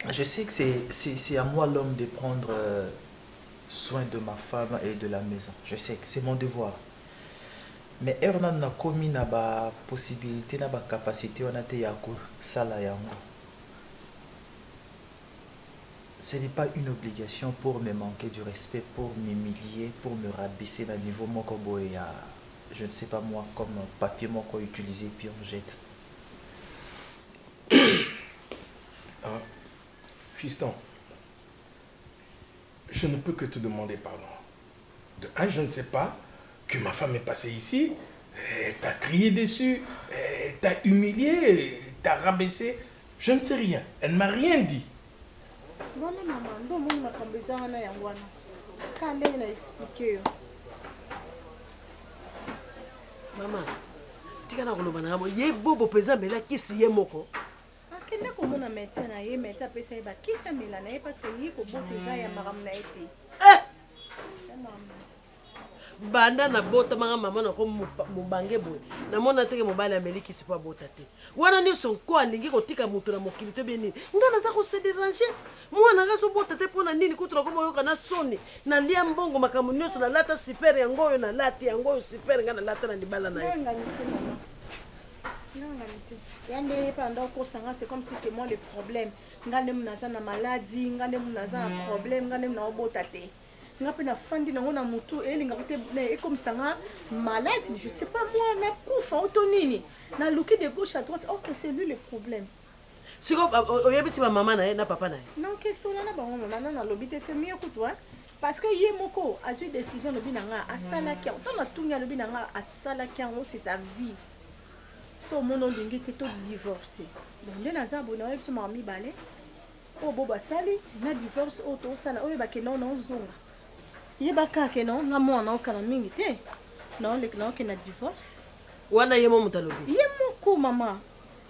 Je sais que c'est à moi l'homme de prendre soin de ma femme et de la maison. Je sais que c'est mon devoir. Mais on a commis la possibilité, la capacité, on a été ce n'est pas une obligation pour me manquer du respect, pour m'humilier, pour me rabaisser à niveau mon combo et à, je ne sais pas moi, comme papier mon qu'on utilisé puis on jette. Ah, fiston, je ne peux que te demander pardon. De un, je ne sais pas que ma femme est passée ici, elle t'a crié dessus, elle t'a humilié, elle t'a rabaissé. Je ne sais rien, elle ne m'a rien dit. Voilà maman, ndo mungu nakambizana na yangu wana. Ka ndenge na expliquer yo. Maman, tika na koloba na ngamo ye bobo peza mela kisi ye moko. Akende komona médecin na ye, médecin pesa ye ba kisa mela na ye parce que ye ko boteza ya maram na ete. Banda na bota manga mama na ko mubange boy. Na mona teke mobali ameliki sipo bota te. Wana ni sonko alingi ko tika mutu na mokili te beni. Ngana za ko se déranger. Mwana ga so bota te pona nini kutra ko moyo kana soni. Na lia mbongo makamu nyoso na lata super yango yo na lati yango yo super ngana lata na libala na ye. Yande pendant ko sanga c'est comme si c'est moi le problème. Ngane munaza na maladie, ngane munaza na problème, ngane na bota te. Ngape na fandi na ngona mutu elinga kote e comme ça malade, je sais pas moi na kufa autonini na luki de gauche à droite. OK, c'est lui le problème. Siko oyebisi ba maman na papa na. Non, que cela na ba maman na lobité c'est mieux que toi parce que ye moko a eu décision lobi na nga asala ki on na tunya lobi na nga asala ki ngo c'est sa vie. So mon ndingi te to divorcer. Donc le naza bona yebisi mami balé. O boba sali na divorce o to sala o ba ke non zonga. Yebaka ke non nga mwana okala mingi te non le non ke na divorce wana yemo mutalobi yemoko mama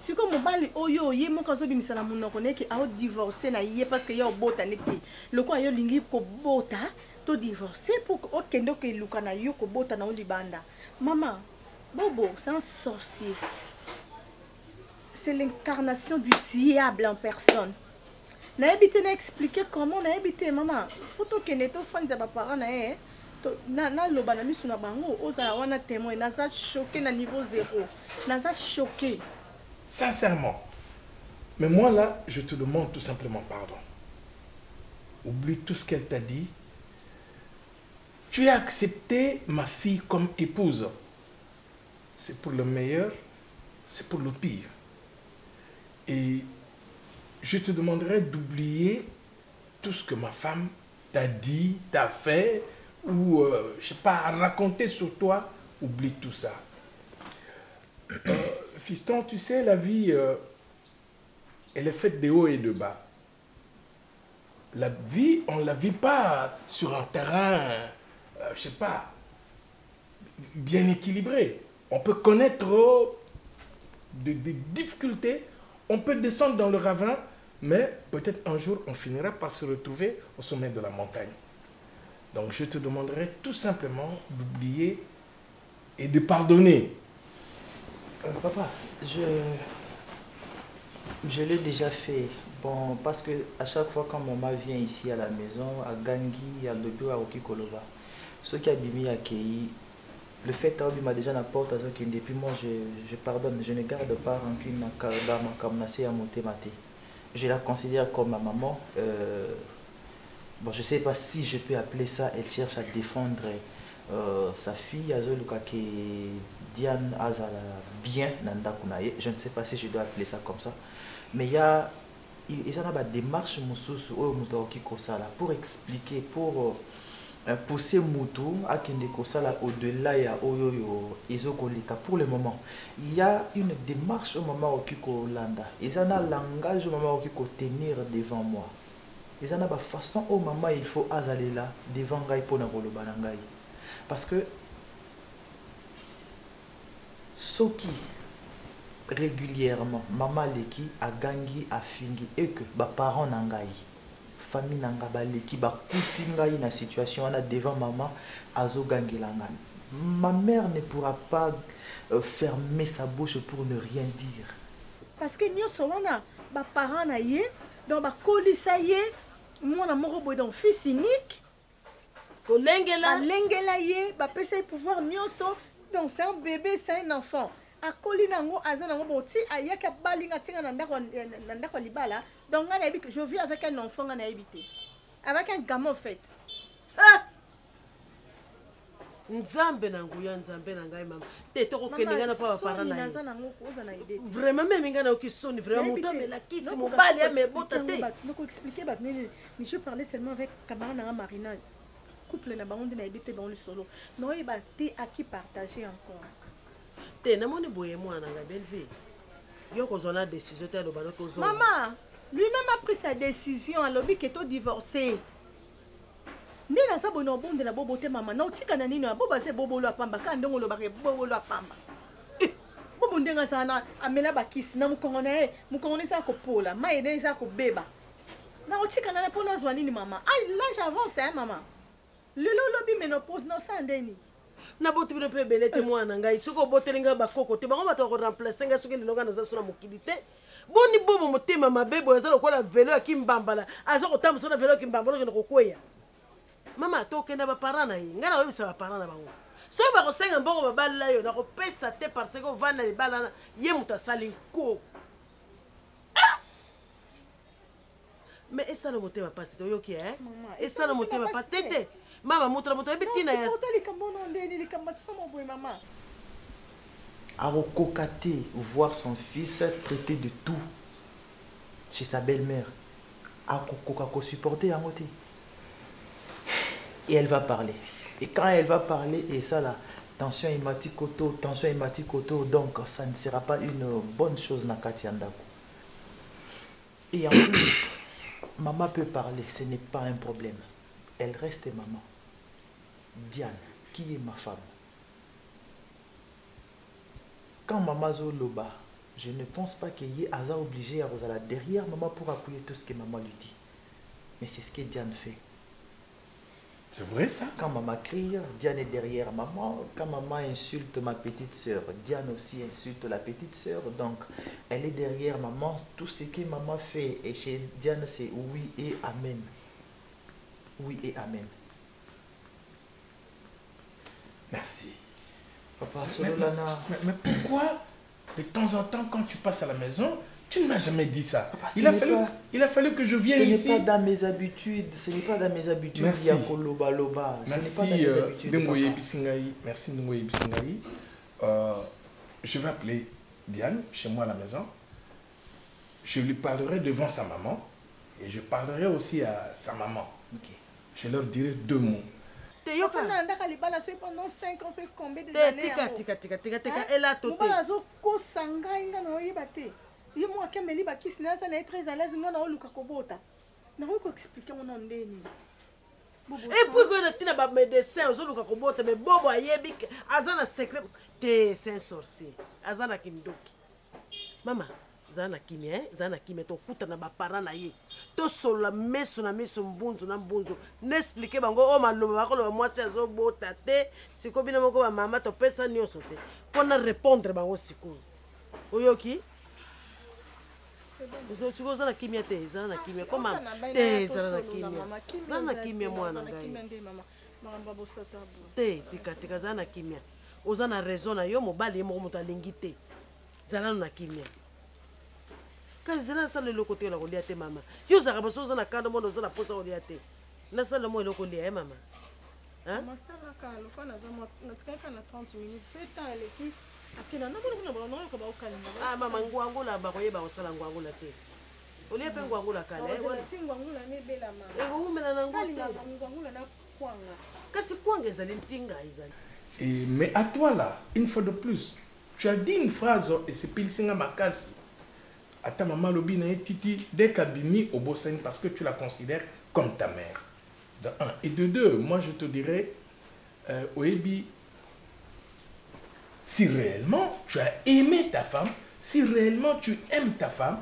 siko mobali oyo yemoko azobimisa na munoko neke ao divorcer na ye parce que yo bota nete loko ayo lingi ko bota to divorcer pour okende ke luka na yo ko bota na libanda mama bobo c'est un sorcier, c'est l'incarnation du diable en personne. Na habité na expliquer comment na habité maman photo que neto fandi ba parents na eh na loba na misu na bango oza wana témoin na za choqué na niveau 0 na za choqué sincèrement. Mais moi là je te demande tout simplement pardon. Oublie tout ce qu'elle t'a dit. Tu as accepté ma fille comme épouse. C'est pour le meilleur, c'est pour le pire. Et je te demanderai d'oublier tout ce que ma femme t'a dit, t'a fait, ou je sais pas, raconté sur toi. Oublie tout ça. Fiston, tu sais, la vie, elle est faite de hauts et de bas. La vie, on ne la vit pas sur un terrain, je sais pas, bien équilibré. On peut connaître des difficultés, on peut descendre dans le ravin, mais peut-être un jour, on finira par se retrouver au sommet de la montagne. Donc, je te demanderai tout simplement d'oublier et de pardonner. Papa, je l'ai déjà fait. Bon, parce que à chaque fois quand maman vient ici à la maison, à Gangi, à Lobo, à Okikoloba, ce qui a bimi accueilli, le fait qu'il m'a déjà n'apporte à ce qu'il depuis moi, je pardonne, je ne garde pas rancune à monter maté. Je la considère comme ma maman. Bon, je ne sais pas si je peux appeler ça, elle cherche à défendre sa fille, Diane Azala bien, je ne sais pas si je dois appeler ça comme ça. Mais il y a une démarche pour expliquer, pour pousser Moutou à au-delà et pour le moment. Il y a une démarche au moment où Kiko Landa. Il y a un langage au moment où Kiko tenir devant moi. Il y a une façon au moment il faut azaler là devant Gaï pour Nagolobanangaï. Parce que ce qui régulièrement maman leki a gangi a fingi et que ba parents nangai famille nanga ba leki ba kutingai na situation on a devant maman azo gangi langan. Ma mère ne pourra pas fermer sa bouche pour ne rien dire. Parce que nous sommes ba parents na yé donc ba kolisa yé moi na moko boy donc fils unique ko lengela yé ba pesa pouvoir nyonso donc c'est un bébé c'est un enfant. A Kolinango Azanango Boti, Ayaka Balinga Tinga Nandako Libala, donc je vis avec un enfant en habité. Avec un gamin en fait. Ah! Nzambe nanguya nzambe nangai mama. Te toko kenga na pa para na. Vraiment même ngana okisoni vraiment muto me la kisi mobali ya me bota te. Donc expliquer ba mais je parlais seulement avec camarade na Marina. Couple na bango na habité dans le solo. Non il ba te à qui partager encore. Maman, lui-même a pris sa décision à l'objet que tu divorcé. Ni na sa bono bonde la bobote maman. Na utika na nini na boba se bobo lo apamba ka ndongo lo bare bobo lo apamba. Bobo ndenga sana amela bakisi na mukongone sa ko pola, maide sa ko beba. Na utika na pona zwa nini mama. Ai l'âge avance hein maman. Le lobi ménopause no sa ndeni. Na bote bino pe belete mwana ngai soko botelinga bakoko te bango bato ko remplacer nga soki ndinonga na za sona mokili te boni bobo motema mabebo ya zalo kola velo ya kimbambala azo ko tamso na velo ya kimbambala ko koya mama to kenda ba parana yi ngana webisa ba parana bango so ba ko senga mbongo babala yo na ko pesa te parce que vana le balana ye mutasali ko mais esa le motema pasito yo ki esa le motema patete. Maman, montre la bétina. Arokokaté, voir son fils traité de tout chez sa belle-mère. Arokokako supporter à côté. Et elle va parler. Et quand elle va parler, et ça là, tension hématique auto, donc ça ne sera pas une bonne chose na Katiandako. Et en plus, maman peut parler, ce n'est pas un problème. Elle reste maman. Diane, qui est ma femme. Quand maman Zoloba, je ne pense pas qu'il y ait hasard obligé à Rosala derrière maman pour appuyer tout ce que maman lui dit. Mais c'est ce que Diane fait. C'est vrai ça? Quand maman crie, Diane est derrière maman. Quand maman insulte ma petite soeur, Diane aussi insulte la petite soeur. Donc, elle est derrière maman. Tout ce que maman fait, et chez Diane, c'est oui et amen. Oui et amen. Merci. Papa, mais pourquoi, de temps en temps, quand tu passes à la maison, tu ne m'as jamais dit ça? Papa, il a fallu que je vienne ici. Ce n'est pas dans mes habitudes. Ce n'est pas dans mes habitudes. Merci. Merci, Ngoye Bisingaï. Je vais appeler Diane chez moi à la maison. Je lui parlerai devant sa maman et je parlerai aussi à sa maman. Okay. Je leur dirai 2 mots. Ofana ndaka libala so pendant 5 ans so combien des années. Tika. Elle a tout. Mobala zo ko sanga inga na oyeba te. Ye mo akemeli ba kisi na ça na très à l'aise nga na oluka kobota. Na ko expliquer mon ndeni. Et puis que tina ba médecin ozoluka kobota mais bobo ayebi azana secret te c'est un sorcier. Azana kindoki. Mama zana kimia to kuta na ba parents na ye. To solo meso na meso mbunzu na mbunzu. N'expliquer bango o maloba bakolo mwasi azobota te siko bina moko ba mama to pesa nyonso te. Pona répondre bango siko. Oyoki? Tu vas na kimia te, zana kimia comment? Te zana kimia. Zana kimia mwana ngai. Te tika zana kimia. Ozana raison na yo mobali mo moto alingi te. Zana na kimia. Kasi zana sala le côté la kolia te mama. Yo zaka baso zana kando mondo zana posa kolia te. Na sala mo le kolia mama. Hein? Masala ka lo kana zama na tika na 30 minutes. C'est temps elle qui akina na kuna bana ko ba ukana. Ah mama ngwangula ba koyeba osala ngwangula te. Olie pe ngwangula kale. Wala ngwangula ne bela mama. Ngumela na ngwangula. Ngwangula na kwanga. Kasi kwanga ezali ntinga ezali. Mais à toi là, une fois de plus, tu as dit une phrase et c'est pilsinga makasi. À ta maman lobi na titi dès kabini au Bossène parce que tu la considères comme ta mère. De un. Et de deux, moi je te dirais, Oebi, si réellement tu as aimé ta femme, si réellement tu aimes ta femme,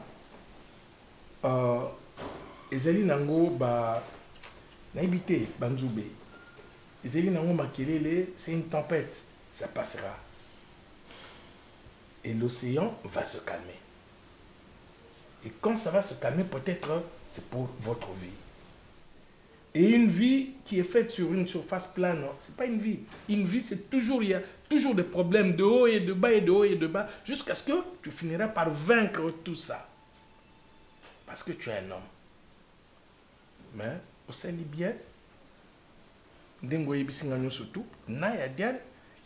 ezali nango ba naibite banzube. Ezali nango makelele, c'est une tempête, ça passera. Et l'océan va se calmer. Et quand ça va se calmer, peut-être c'est pour votre vie. Et une vie qui est faite sur une surface plane, c'est pas une vie. Une vie, c'est toujours, il y a toujours des problèmes de haut et de bas et de haut et de bas, jusqu'à ce que tu finiras par vaincre tout ça. Parce que tu es un homme. Mais, au sein bien, surtout,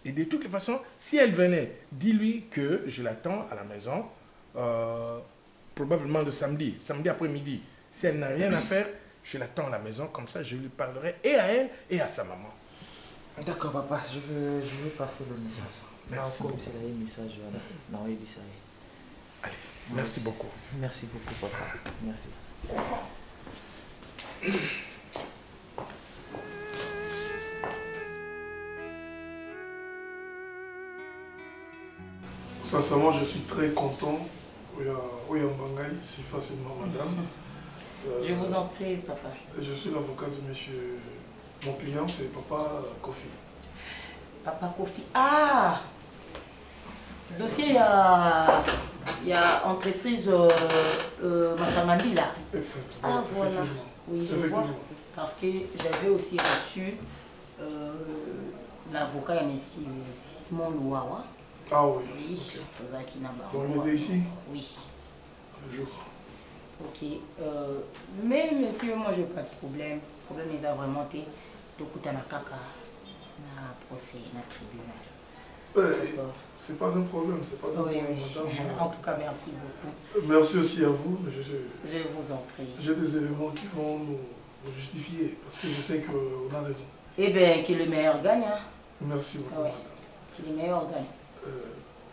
et de toutes les façons, si elle venait, dis-lui que je l'attends à la maison, probablement le samedi après-midi. Si elle n'a rien à faire, je l'attends à la maison, comme ça je lui parlerai et à elle et à sa maman. D'accord papa, je veux passer le message. Merci beaucoup. Allez, merci beaucoup. Merci beaucoup papa, merci. Sincèrement, je suis très content. Oui, si facilement, madame. Je vous en prie, papa. Je suis l'avocat de monsieur. Mon client, c'est Papa Kofi. Papa Kofi. Ah! Le dossier, il y a entreprise Massamandi là. Ah, voilà. Oui, je vois. Parce que j'avais aussi reçu l'avocat, il y a monsieur Simon Louawa. Ah oui. Oui, okay. Donc il était ici? Oui. Bonjour. Ok. Mais monsieur, moi je n'ai pas de problème. Le problème est vraiment de na kaka na procès, na tribunal. C'est pas un problème, c'est pas un problème, madame. En tout cas, merci beaucoup. Merci aussi à vous. Je vous en prie. J'ai des éléments qui vont nous justifier, parce que je sais qu'on a raison. Eh bien, que le meilleur gagne. Hein? Merci beaucoup, madame. Que le meilleur gagne.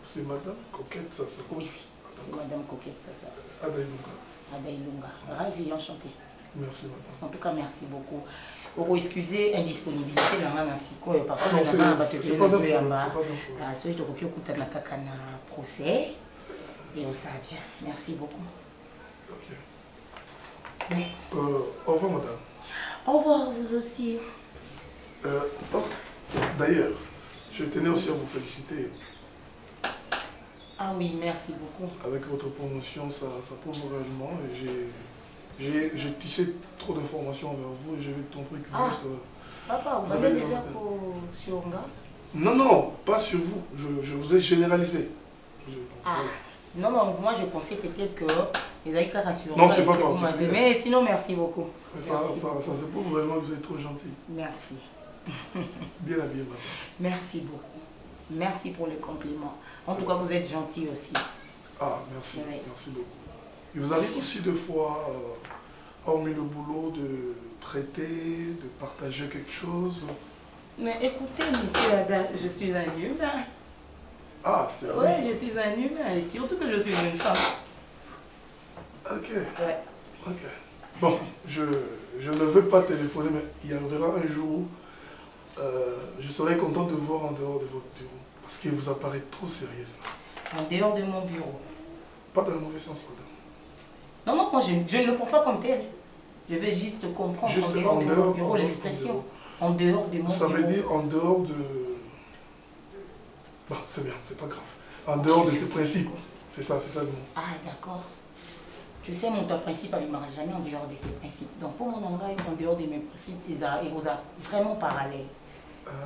C'est madame Coquette Sassa. Oui, c'est madame Coquette Sassa. Adaïlunga. Ravi, enchanté. Merci madame. En tout cas, merci beaucoup. Pour excuser indisponibilité parce que c'est pas un problème. procès et on sait bien. Merci beaucoup. Ok. Au revoir madame. Au revoir vous aussi. D'ailleurs, je tenais aussi à vous féliciter. Ah oui, merci beaucoup. Avec votre promotion, ça prouve réellement. J'ai tissé trop d'informations vers vous et j'ai compris que vous êtes... Papa, vous avez déjà sur Nga? Non, pas sur vous. Je vous ai généralisé. Non, moi je pensais peut-être que les Aïkara sur Non, c'est pas grave. Mais sinon, merci beaucoup. Ça se prouve vraiment que vous êtes trop gentil. Merci. Bien habillé, madame. Merci beaucoup. Merci pour le compliment. En tout cas, vous êtes gentil aussi. Ah, merci. Oui. Merci beaucoup. Il vous arrive aussi des fois, hormis le boulot, de traiter, de partager quelque chose Mais écoutez, monsieur Ada, je suis un humain. Ah, c'est vrai. Oui, je suis un humain, et surtout que je suis une femme. Ok. Ouais. Ok. Bon, je ne veux pas téléphoner, mais il arrivera un jour où je serai content de voir en dehors de votre bureau. Parce qu'il vous apparaît trop sérieuse. En dehors de mon bureau. Pas dans le mauvais sens, madame. Non, non, moi je ne le prends pas comme tel. Je vais juste comprendre Juste en dehors de mon bureau l'expression. En dehors de mon bureau. Ça veut dire en dehors de... Bon, c'est bien, c'est pas grave. En dehors de tes principes. C'est ça le mot. Ah, d'accord. Tu sais, mon principe, il ne m'arrête jamais en dehors de ses principes. Donc pour mon engagement, en dehors de mes principes, ils sont vraiment parallèles.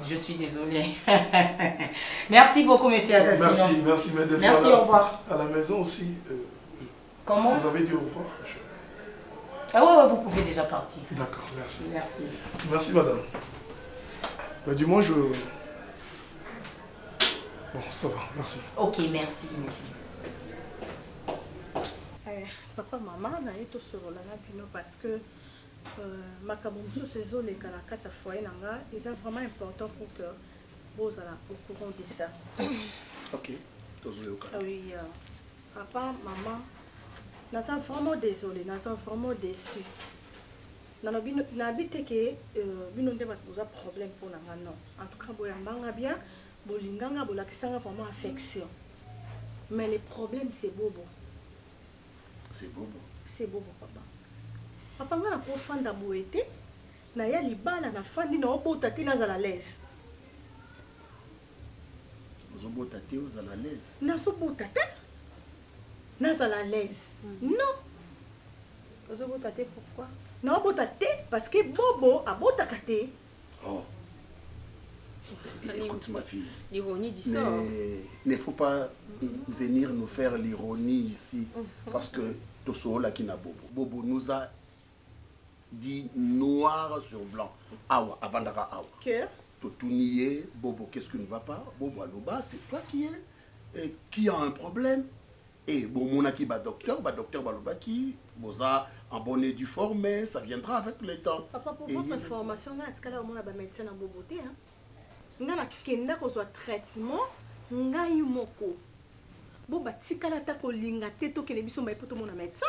Je suis désolée. Merci beaucoup, monsieur Agassino. Merci, mais des fois, merci, au revoir. À la maison aussi, comment vous avez dit au revoir? Ah ouais, vous pouvez déjà partir. D'accord, merci. Merci. Merci, madame. Mais du moins, je... Bon, ça va, merci. Ok, merci. Merci. Papa, maman, on a été sur la bino parce que makambo mosusu ezoleka na kati ya foyer na nga eza vraiment important pour que bozala au courant de ça. Ok, tozoyoka. Oui, papa, maman, naza vraiment désolé, naza vraiment déçu. Nabi te ke bino nde boza problème pour nanga non. En tout cas, boyambanga bien, bolinganga bolakisanga vraiment affection. Mais le problème c'est Bobo. C'est Bobo. C'est Bobo, papa. Papa, nga na kofanda boete, na ya libala na fandi na obota te nazala l'aise. Ozobota te ozala l'aise. Nazobota te nazala l'aise. Non. Ozobota te pourquoi? Na obota te parce que Bobo abotaka te. Oh. Écoute ma fille. L'ironie du sort. Mais il ne faut pas venir nous faire l'ironie ici. Parce que Tosso là qui n'a Bobo. Bobo nous a dit noir sur blanc. Awa, avant d'ara awa. Que? Totuniye, Bobo, qu'est-ce qui ne va pas? Bobo Aloba, c'est toi qui a un problème. Et bon, mon qui va docteur Baloba qui boza en bonne et due forme, mais ça viendra avec le temps. Papa, pour votre information, on a dit que médecin a boboté. On a kenda ko soit traitement, ngai moko. Boba tikala ta ko linga te to kele biso mai poto mona médecin.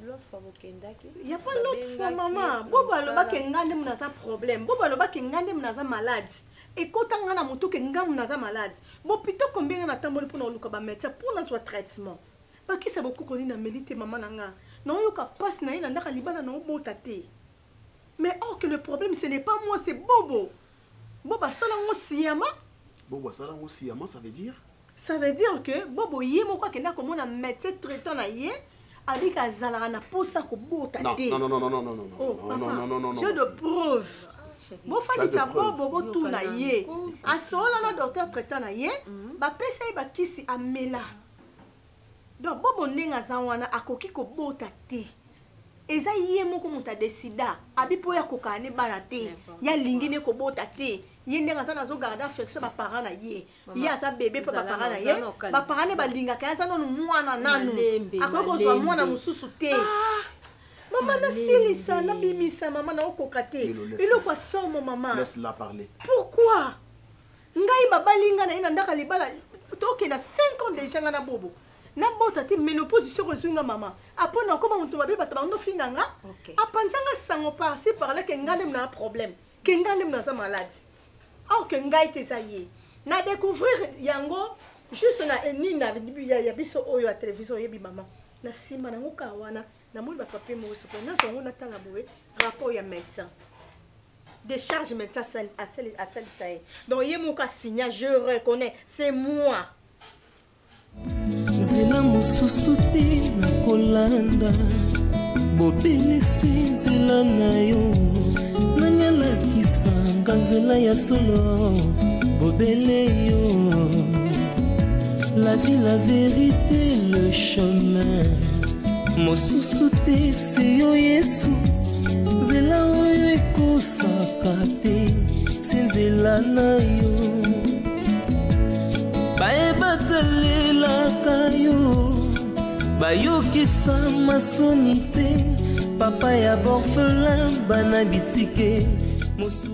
L'autre fois kenda ke. Il y a pas l'autre fois maman. Boba loba ke ngande mna sa problème. Boba loba ke ngande mna sa malade. Et quand on a moto ke ngam mna sa malade. Bon plutôt combien na tamboli pour na luka ba médecin pour na soit traitement. Ba ki sa beaucoup koni na mélite maman nanga. Non yo ka passe na ina ndaka libana na obota te. Mais or que le problème ce n'est pas moi, c'est Bobo. Boba salango siyama. Bobo salango siyama, ça veut dire? Ça veut dire que Bobo yé moko kenda ko mona médecin traitant na yé avec azala na posa ko bota te. Non. Non. J'ai de preuves. Bon fadi sa Bobo tout na yé. A sola na docteur traitant na yé, ba pesa ba kisi amela. Donc Bobo ndenga zawana akoki ko bota te. Eza yé moko muta décida abipo ya kokane bana te. Ya lingine ko bota te. Yé ndenga za nazo garder affection ba parents na yé. Yé asa bébé pa ba parents na yé. Ba parents ne ba linga ka za no mwana nanu. Akoko zo mwana mususu te. Maman na silisa na bimisa maman na okoka te. Ilo kwa somo maman. Laisse-la parler. Pourquoi? Ngai baba linga na ina ndaka libala toke na 5 ans déjà na Bobo. Na bota te ménopause sur resunga maman. Après na comment on to babe bata bando finanga. Apanzanga sango par-ci par-là que ngande na problème. Que ngande na sa malade. Or que ngai te ça y est. Na découvrir yango juste na ni na ya biso oyo à télévision yebi maman. Na sima na ngoka wana na moli ba papier mo so na so na tala boé rapport ya médecin. Décharge médecin à celle ça. Donc yé mon cas signa je reconnais, c'est moi. Nzela mosusu te na kolanda bobelesi nzela na yo nanyalakisanga nzela ya solo bobele yo la vie la vérité le chemin mosusu te se yo Yesu nzela oyo ekosaka te se nzela na yo bayebatalelaka yo bayokisa masoni te papa ya borphelin bana bitike mosu